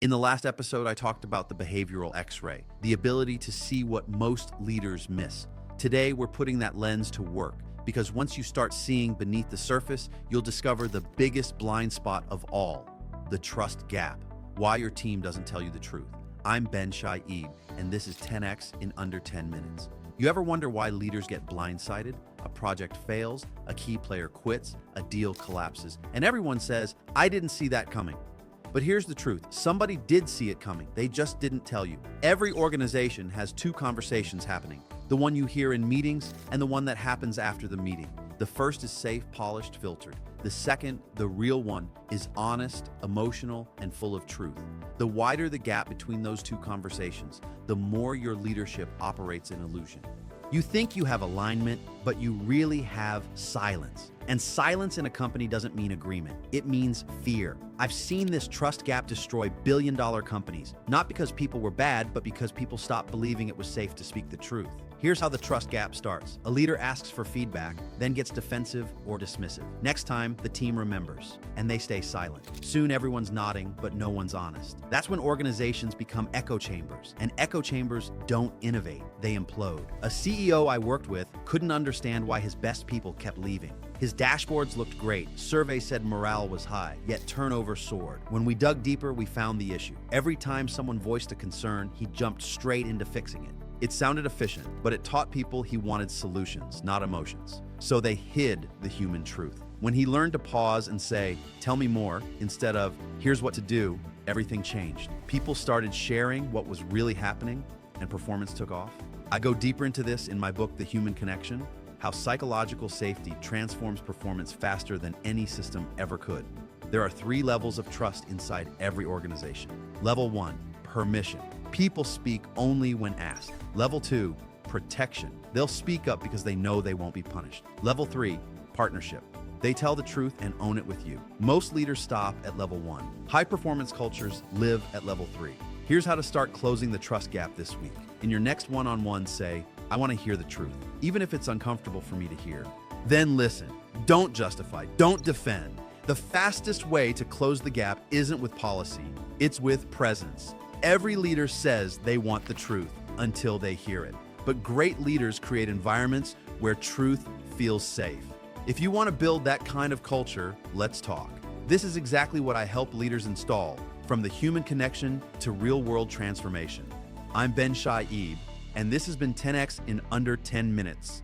In the last episode, I talked about the behavioral X-ray, the ability to see what most leaders miss. Today, we're putting that lens to work because once you start seeing beneath the surface, you'll discover the biggest blind spot of all, the trust gap, why your team doesn't tell you the truth. I'm Ben Chaib, and this is 10X in under 10 minutes. You ever wonder why leaders get blindsided? A project fails, a key player quits, a deal collapses, and everyone says, I didn't see that coming. But here's the truth. Somebody did see it coming. They just didn't tell you. Every organization has two conversations happening. The one you hear in meetings and the one that happens after the meeting. The first is safe, polished, filtered. The second, the real one, is honest, emotional, and full of truth. The wider the gap between those two conversations, the more your leadership operates in illusion. You think you have alignment, but you really have silence. And silence in a company doesn't mean agreement. It means fear. I've seen this trust gap destroy billion-dollar companies, not because people were bad, but because people stopped believing it was safe to speak the truth. Here's how the trust gap starts. A leader asks for feedback, then gets defensive or dismissive. Next time, the team remembers, and they stay silent. Soon, everyone's nodding, but no one's honest. That's when organizations become echo chambers, and echo chambers don't innovate, they implode. A CEO I worked with couldn't understand why his best people kept leaving. His dashboards looked great, surveys said morale was high, yet turnover soared. When we dug deeper, we found the issue. Every time someone voiced a concern, he jumped straight into fixing it. It sounded efficient, but it taught people he wanted solutions, not emotions. So they hid the human truth. When he learned to pause and say, tell me more, instead of, here's what to do, everything changed. People started sharing what was really happening, and performance took off. I go deeper into this in my book, The Human Connection, how psychological safety transforms performance faster than any system ever could. There are 3 levels of trust inside every organization. Level 1, permission. People speak only when asked. Level 2, protection. They'll speak up because they know they won't be punished. Level 3, partnership. They tell the truth and own it with you. Most leaders stop at level 1. High-performance cultures live at level 3. Here's how to start closing the trust gap this week. In your next one-on-one, say, I want to hear the truth, even if it's uncomfortable for me to hear. Then listen. Don't justify. Don't defend. The fastest way to close the gap isn't with policy. It's with presence. Every leader says they want the truth until they hear it. But great leaders create environments where truth feels safe. If you want to build that kind of culture, let's talk. This is exactly what I help leaders install, from the human connection to real-world transformation. I'm Ben Chaib, and this has been 10X in under 10 minutes.